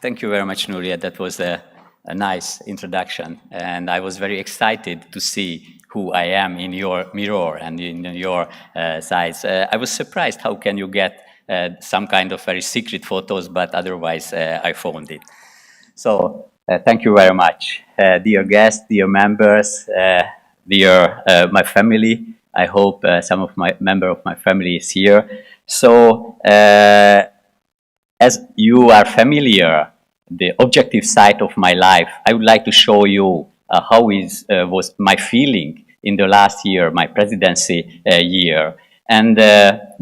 Thank you very much, Nuria. That was a nice introduction. And I was very excited to see who I am in your mirror and in your size. I was surprised how can you get some kind of very secret photos, but otherwise I found it. So thank you very much. Dear guests, dear members, dear my family. I hope some of my member of my family is here. So as you are familiar, the objective side of my life, I would like to show you how was my feeling in the last year, my presidency year. And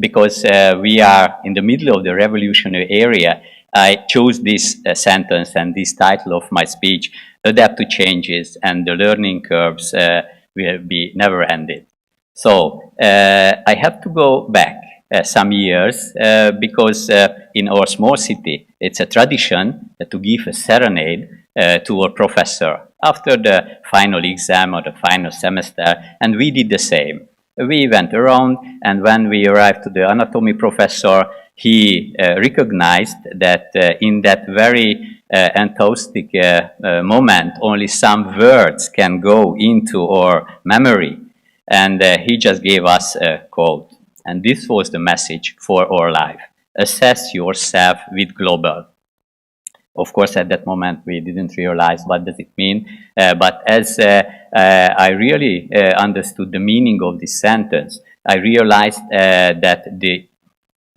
because we are in the middle of the revolutionary area, I chose this sentence and this title of my speech, Adapt to Changes, and the learning curves will be never ended. So I have to go back some years because in our small city, it's a tradition to give a serenade to a professor after the final exam or the final semester, and we did the same. We went around, and when we arrived to the anatomy professor, he recognized that in that very enthusiastic moment, only some words can go into our memory. And he just gave us a quote. And this was the message for our life. Assess yourself with global. Of course, at that moment, we didn't realize what does it mean. But as I really understood the meaning of this sentence, I realized that the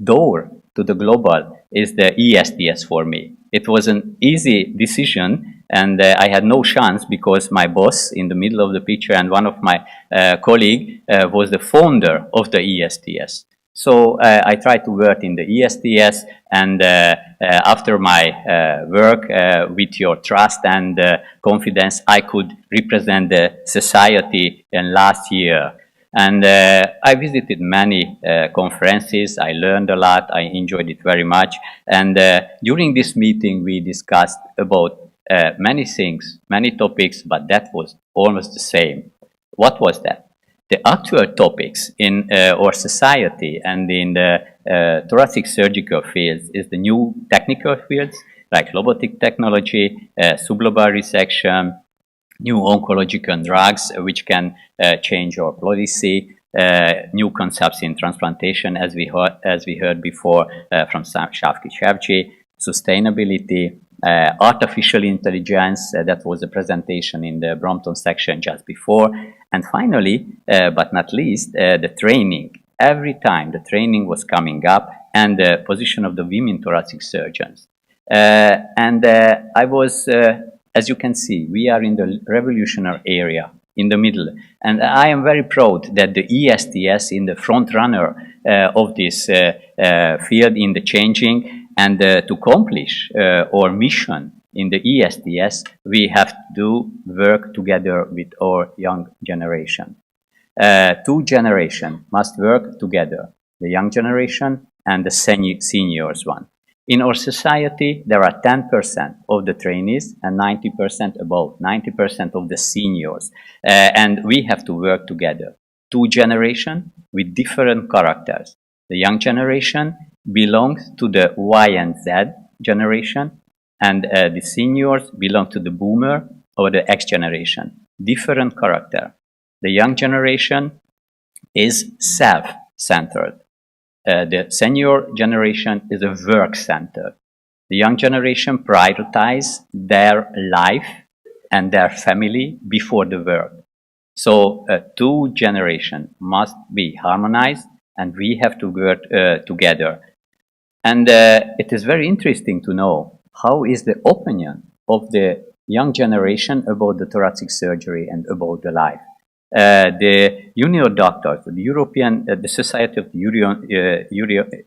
door to the global is the ESTS for me. It was an easy decision, and I had no chance because my boss in the middle of the picture and one of my colleagues was the founder of the ESTS. So I tried to work in the ESTS, and after my work, with your trust and confidence, I could represent the society in last year. And I visited many conferences. I learned a lot. I enjoyed it very much. And during this meeting, we discussed about many things, many topics, but that was almost the same. What was that? The actual topics in our society and in the thoracic surgical fields is the new technical fields like robotic technology, subglobal resection, new oncological drugs which can change our policy, new concepts in transplantation as we heard before from Shafki Shevji, sustainability, artificial intelligence, that was a presentation in the Brompton section just before, and finally, but not least, the training. Every time the training was coming up and the position of the women thoracic surgeons. And I was as you can see, we are in the revolutionary area, in the middle. And I am very proud that the ESTS is the front runner of this field in the changing. And to accomplish our mission in the ESTS, we have to do work together with our young generation. Two generations must work together, the young generation and the seniors one. In our society, there are 10% of the trainees and 90% above, 90% of the seniors. And we have to work together. Two generations with different characters. The young generation belongs to the Y and Z generation, and the seniors belong to the boomer or the X generation. Different character. The young generation is self-centered. The senior generation is a work-centered. The young generation prioritize their life and their family before the work. So two generations must be harmonized, and we have to work together. And it is very interesting to know how is the opinion of the young generation about the thoracic surgery and about the life. The junior doctors, the Society of the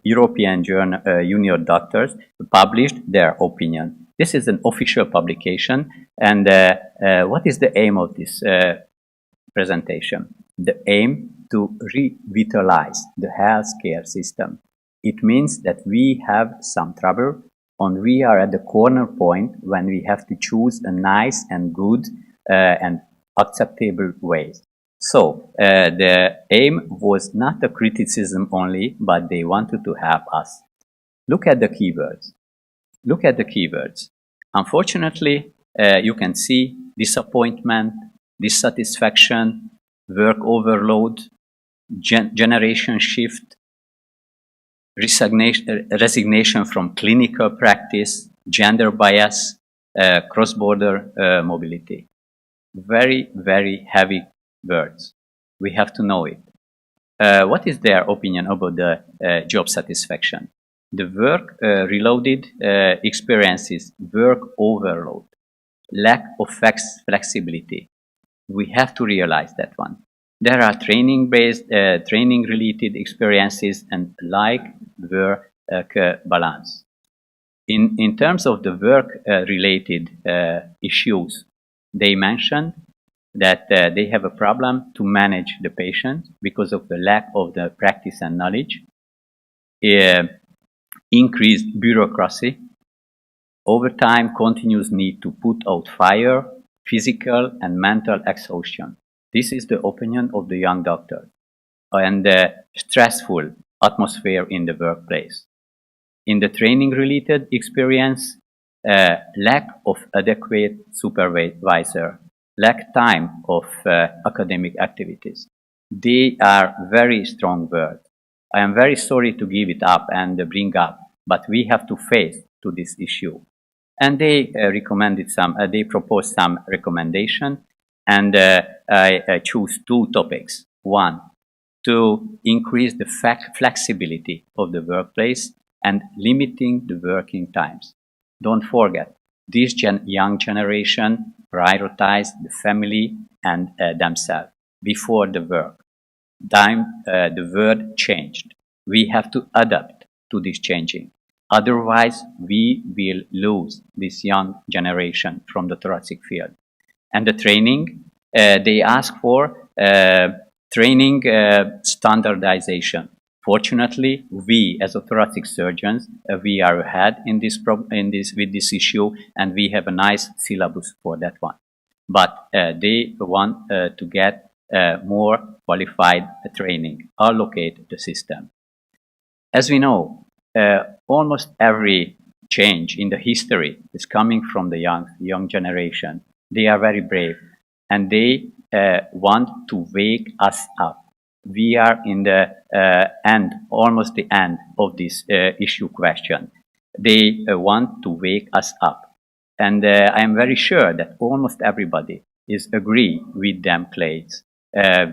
European Junior Doctors published their opinion. This is an official publication, and what is the aim of this presentation? The aim to revitalize the healthcare system. It means that we have some trouble, and we are at the corner point when we have to choose a nice and good and acceptable way. So the aim was not a criticism only, but they wanted to help us. Look at the keywords. Look at the keywords. Unfortunately, you can see disappointment, dissatisfaction, work overload, generation shift, resignation from clinical practice, gender bias, cross-border mobility. Very, very heavy words. We have to know it. What is their opinion about the job satisfaction? The work reloaded experiences work overload, lack of flexibility. We have to realize that one. There are training-based, training-related experiences and like work balance. In terms of the work-related issues, they mentioned that they have a problem to manage the patient because of the lack of the practice and knowledge, increased bureaucracy, over time continuous need to put out fire, physical and mental exhaustion. This is the opinion of the young doctor, and the stressful atmosphere in the workplace. In the training-related experience, lack of adequate supervisor, lack time of academic activities. They are very strong words. I am very sorry to give it up and bring up, but we have to face to this issue. And they recommended some, they proposed some recommendation, and I choose two topics. One, to increase the flexibility of the workplace and limiting the working times. Don't forget, this young generation prioritize the family and themselves before the work. The world changed. We have to adapt to this changing. Otherwise, we will lose this young generation from the thoracic field. And the training, they ask for training standardization. Fortunately, we as thoracic surgeons, we are ahead in with this issue, and we have a nice syllabus for that one. But they want to get more qualified training, allocate the system. As we know, almost every change in the history is coming from the young generation. They are very brave, and they want to wake us up. We are in the end, almost the end of this issue question. They want to wake us up. And I am very sure that almost everybody is agree with them claims.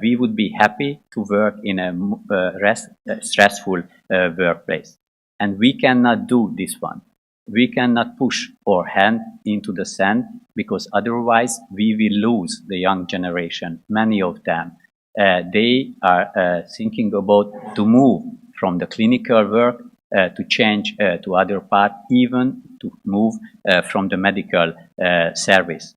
We would be happy to work in a stressful workplace. And we cannot do this one. We cannot push our hand into the sand, because otherwise we will lose the young generation, many of them. They are thinking about to move from the clinical work to change to other part, even to move from the medical service.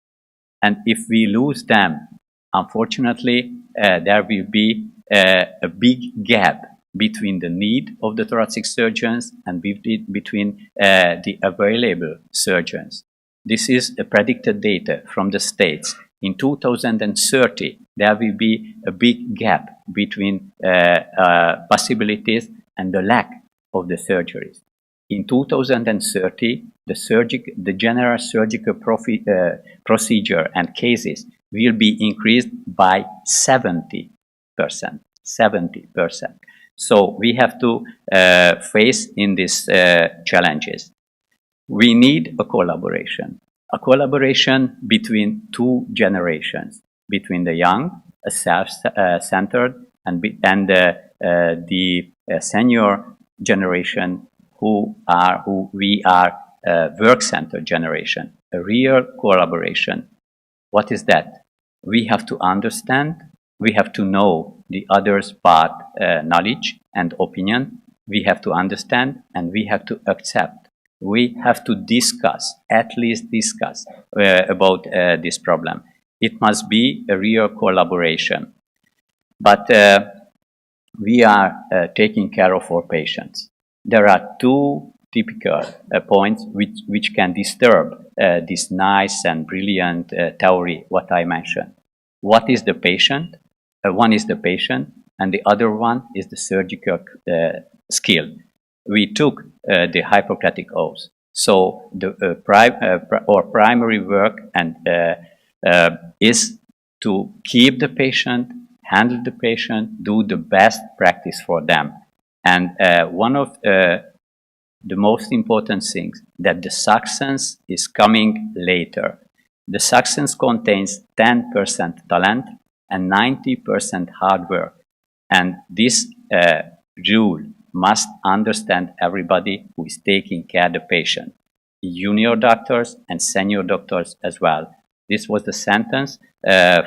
And if we lose them, unfortunately, there will be a big gap between the need of the thoracic surgeons and between the available surgeons. This is the predicted data from the States. In 2030, there will be a big gap between possibilities and the lack of the surgeries. In 2030, the general surgical procedure and cases will be increased by 70%. 70%. So we have to face in these challenges. We need a collaboration between two generations, between the young, self-centered, and the senior generation, who we are, work-centered generation. A real collaboration. What is that? We have to understand. We have to know the other's part, knowledge and opinion. We have to understand, and we have to accept. We have to discuss, at least discuss about this problem. It must be a real collaboration. But we are taking care of our patients. There are two typical points which can disturb this nice and brilliant theory, what I mentioned. What is the patient? One is the patient, and the other one is the surgical skill. We took the Hippocratic Oath. So the primary work and is to keep the patient, handle the patient, do the best practice for them. And one of the most important things that the success is coming later. The success contains 10% talent and 90% hard work. And this rule must understand everybody who is taking care of the patient, junior doctors and senior doctors as well. This was the sentence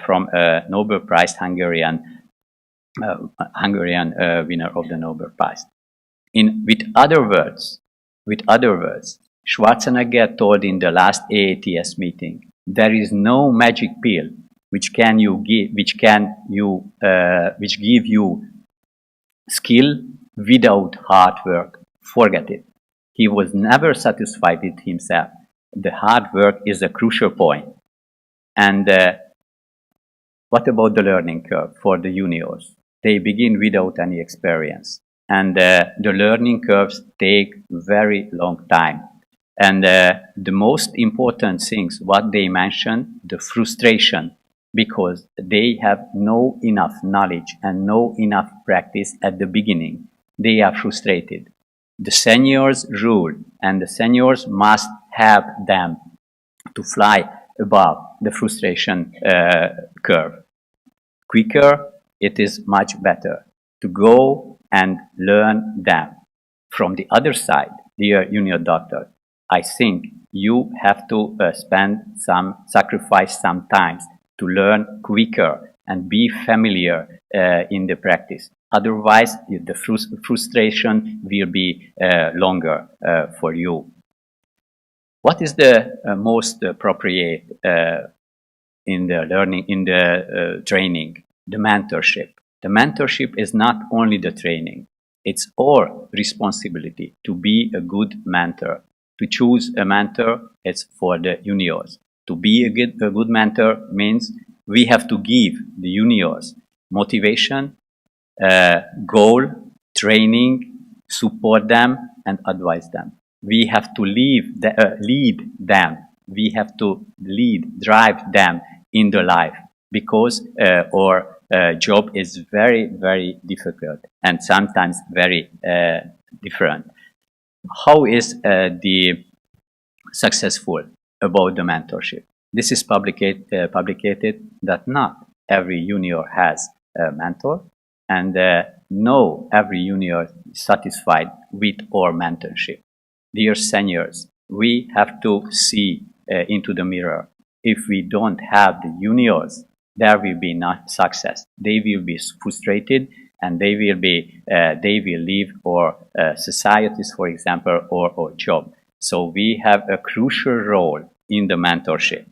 from a Nobel Prize Hungarian winner of the Nobel Prize. With other words, Schwarzenegger told in the last AATS meeting, there is no magic pill which give you skill without hard work. Forget it. He was never satisfied with himself. The hard work is a crucial point. And what about the learning curve for the juniors? They begin without any experience. And the learning curves take very long time. And the most important things, what they mention, the frustration, because they have no enough knowledge and no enough practice at the beginning. They are frustrated. The seniors rule, and the seniors must have them to fly above the frustration curve. Quicker, it is much better to go and learn them. From the other side, dear junior doctor, I think you have to sacrifice some time to learn quicker and be familiar in the practice. Otherwise, the frustration will be longer for you. What is the most appropriate in the learning, in the training? The mentorship. The mentorship is not only the training. It's our responsibility to be a good mentor. To choose a mentor, it's for the juniors. To be a good mentor means we have to give the juniors motivation, goal, training, support them, and advise them. We have to lead them. We have to drive them in the life, because our job is very, very difficult and sometimes very different. How is the successful about the mentorship? This is publicated that not every junior has a mentor, and no every junior is satisfied with our mentorship. Dear seniors, we have to see into the mirror. If we don't have the juniors, there will be not success. They will be frustrated, and they will leave our societies, for example, or job. So we have a crucial role in the mentorship.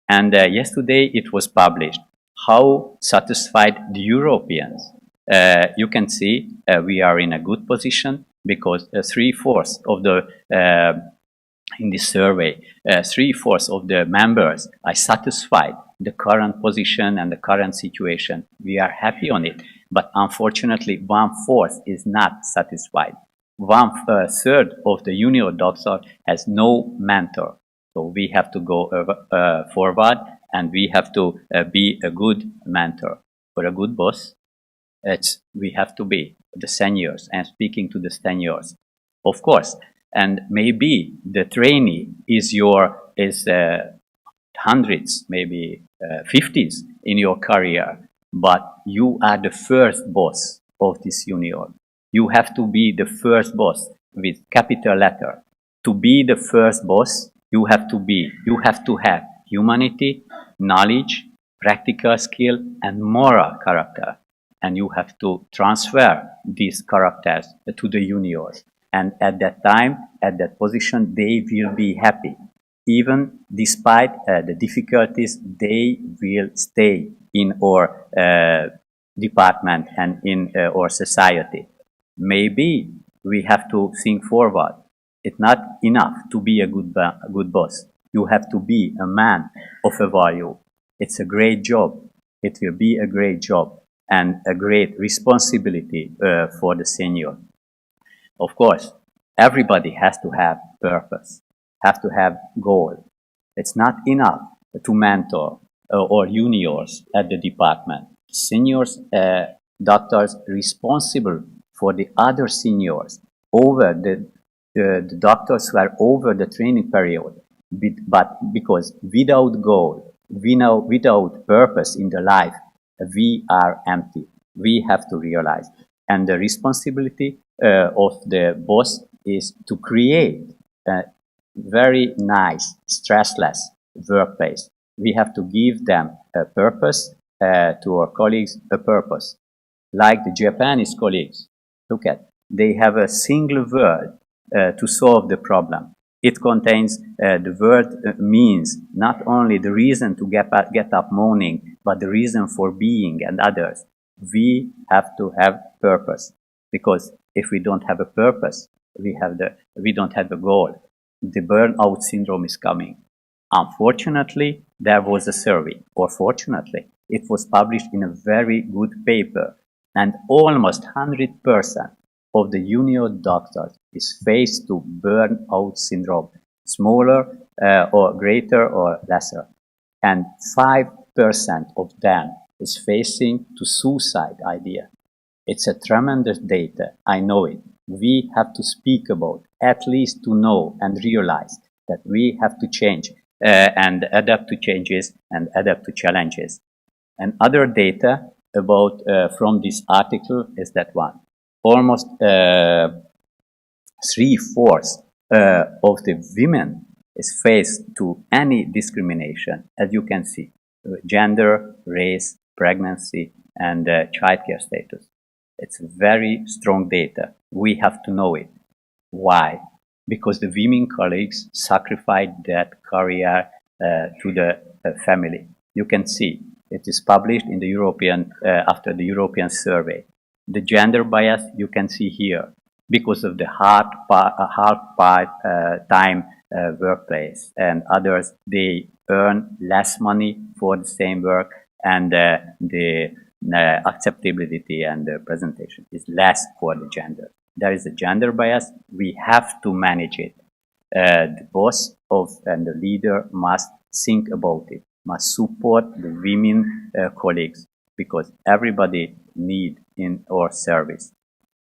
And yesterday it was published how satisfied the Europeans. You can see we are in a good position, because 3/4 of the in this survey, 3/4 of the members are satisfied the current position and the current situation. We are happy on it, but unfortunately 1/4 is not satisfied. 1/3 of the junior doctor has no mentor. So we have to go forward, and we have to be a good mentor. For a good boss, we have to be the seniors, and speaking to the seniors, of course. And maybe the trainee is hundreds, maybe 50s in your career, but you are the first boss of this junior. You have to be the first boss with capital letter. To be the first boss, you have to have humanity, knowledge, practical skill, and moral character. And you have to transfer these characters to the juniors. And at that time, at that position, they will be happy. Even despite the difficulties, they will stay in our department and in our society. Maybe we have to think forward. It's not enough to be a good boss. You have to be a man of a value. It's a great job. It will be a great job and a great responsibility for the senior. Of course, everybody has to have purpose. have to have goal. It's not enough to mentor or juniors at the department. Seniors, doctors responsible for the other seniors over the doctors who are over the training period. But because without goal, without purpose in the life, we are empty. We have to realize. And the responsibility of the boss is to create a very nice, stressless workplace. We have to give them a purpose, to our colleagues, a purpose. Like the Japanese colleagues, look at, they have a single word to solve the problem. It contains, the word means not only the reason to get up morning, but the reason for being and others. We have to have purpose, because if we don't have a purpose, we don't have a goal. The burnout syndrome is coming. Unfortunately, there was a survey, or fortunately, it was published in a very good paper, and almost 100% of the junior doctors is faced to burnout syndrome, smaller or greater or lesser. And 5% of them is facing to suicide idea. It's a tremendous data, I know it. We have to speak about, at least to know and realize that we have to change and adapt to changes and adapt to challenges. And other data about from this article is that one. Almost 3/4 of the women is faced to any discrimination, as you can see, gender, race, pregnancy, and childcare status. It's very strong data. We have to know it. Why? Because the women colleagues sacrificed that career to the family. You can see it is published in the European, after the European survey. The gender bias you can see here because of the hard time workplace, and others, they earn less money for the same work, and the acceptability and the presentation is less for the gender. There is a gender bias. We have to manage it. The boss and the leader must think about it, must support the women colleagues, because everybody needs in our service.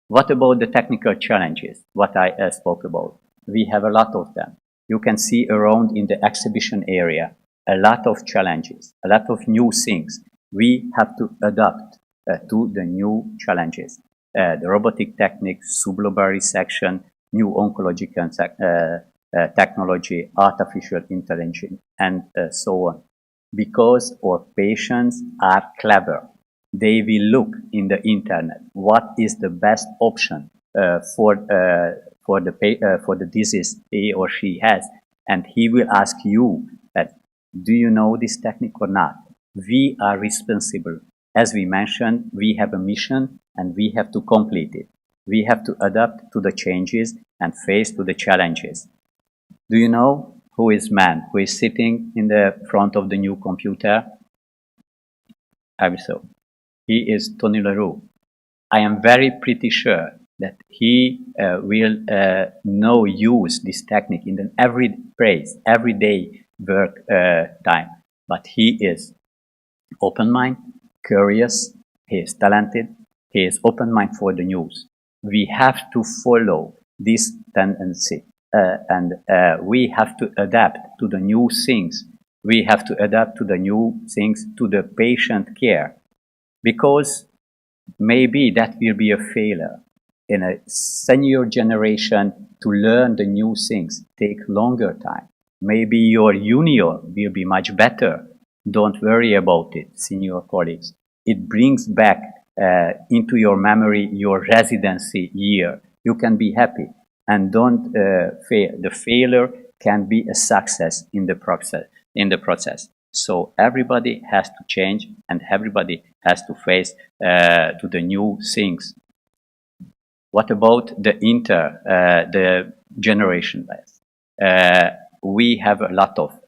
What about the technical challenges, what I spoke about? We have a lot of them. You can see around in the exhibition area, a lot of challenges, a lot of new things. We have to adapt to the new challenges. The robotic techniques, sublobar resection, new oncological technology, artificial intelligence, and so on. Because our patients are clever. They will look in the internet what is the best option for the disease he or she has, and he will ask you that, do you know this technique or not? We are responsible. As we mentioned, we have a mission and we have to complete it. We have to adapt to the changes and face to the challenges. Do you know who is man, who is sitting in the front of the new computer? So he is Tony Leroux. I am very pretty sure that he will use this technique in everyday work time. But he is open mind, curious, he is talented, he is open mind for the news. We have to follow this tendency, and we have to adapt to the new things. We have to adapt to the new things, to the patient care, because maybe that will be a failure. In a senior generation, to learn the new things take longer time. Maybe your junior will be much better. Don't worry about it, senior colleagues. It brings back into your memory your residency year. You can be happy, and don't fail. The failure can be a success in the process. So everybody has to change, and everybody has to face to the new things. What about the generation bias? We have a lot of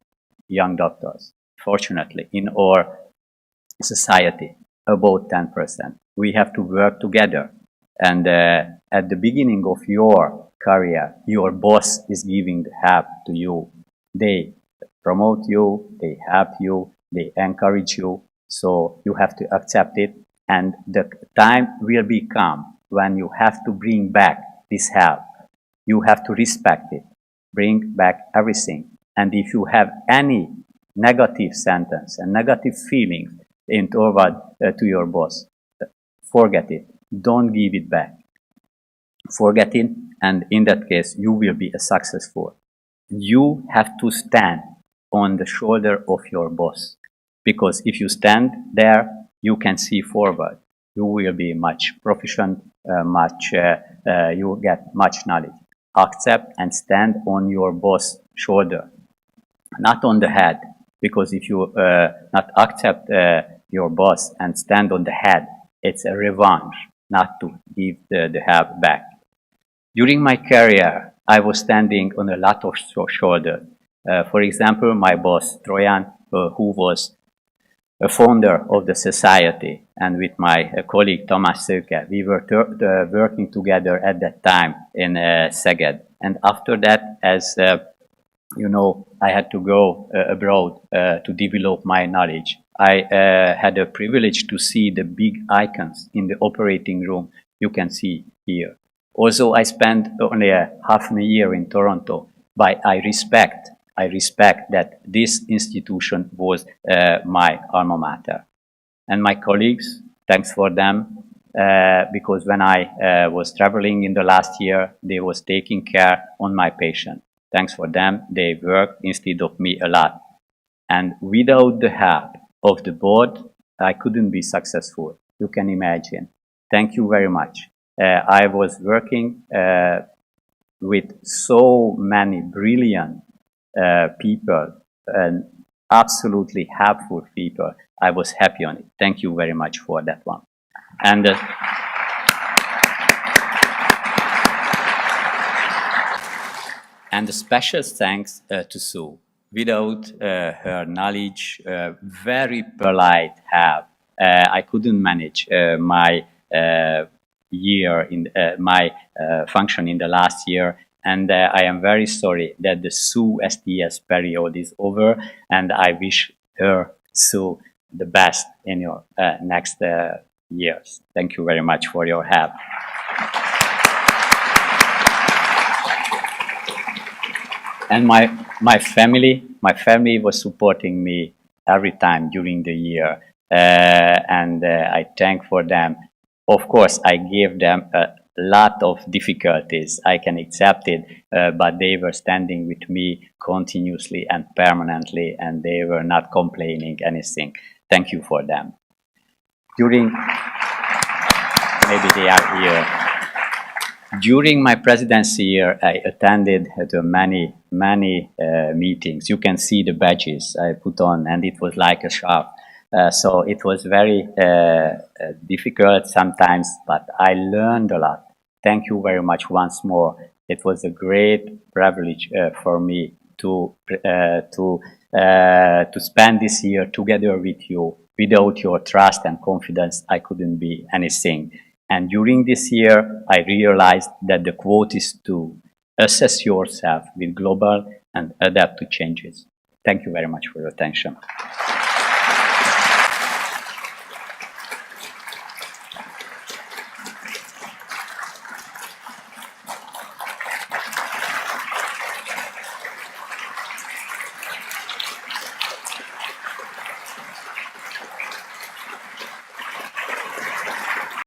young doctors, fortunately, in our society, about 10%. We have to work together. And at the beginning of your career, your boss is giving the help to you. They promote you, they help you, they encourage you. So you have to accept it. And the time will become when you have to bring back this help. You have to respect it, bring back everything. And if you have any negative sentence and negative feelings in toward to your boss, forget it. Don't give it back. Forget it, and in that case, you will be a successful. You have to stand on the shoulder of your boss, because if you stand there, you can see forward. You will be much proficient, you will get much knowledge. Accept and stand on your boss' shoulder, not on the head, because if you not accept your boss and stand on the head, it's a revenge not to give the help back. During my career, I was standing on a lot of shoulders. For example, my boss, Trojan, who was a founder of the society, and with my colleague Tamás Szőke, we were working together at that time in Szeged. And after that, as you know, I had to go abroad to develop my knowledge. I had a privilege to see the big icons in the operating room you can see here. Also, I spent only half a year in Toronto, but I respect that this institution was my alma mater. And my colleagues, thanks for them, because when I was traveling in the last year, they was taking care on my patient. Thanks for them, they worked instead of me a lot. And without the help of the board, I couldn't be successful. You can imagine. Thank you very much. I was working with so many brilliant people and absolutely helpful people. I was happy on it. Thank you very much for that one. And and a special thanks to Sue. Without her knowledge, very polite help, I couldn't manage my year in my function in the last year. And I am very sorry that the Sue STS period is over, and I wish her, Sue, the best in your next years. Thank you very much for your help. And my family was supporting me every time during the year, and I thank for them. Of course, I gave them a lot of difficulties. I can accept it, but they were standing with me continuously and permanently, and they were not complaining anything. Thank you for them. During, maybe they are here. During my presidency year, I attended to many meetings. You can see the badges I put on, and it was like a sharp. So it was very difficult sometimes, but I learned a lot. Thank you very much once more. It was a great privilege for me to spend this year together with you. Without your trust and confidence, I couldn't be anything. And during this year, I realized that the quote is to assess yourself with global and adapt to changes. Thank you very much for your attention.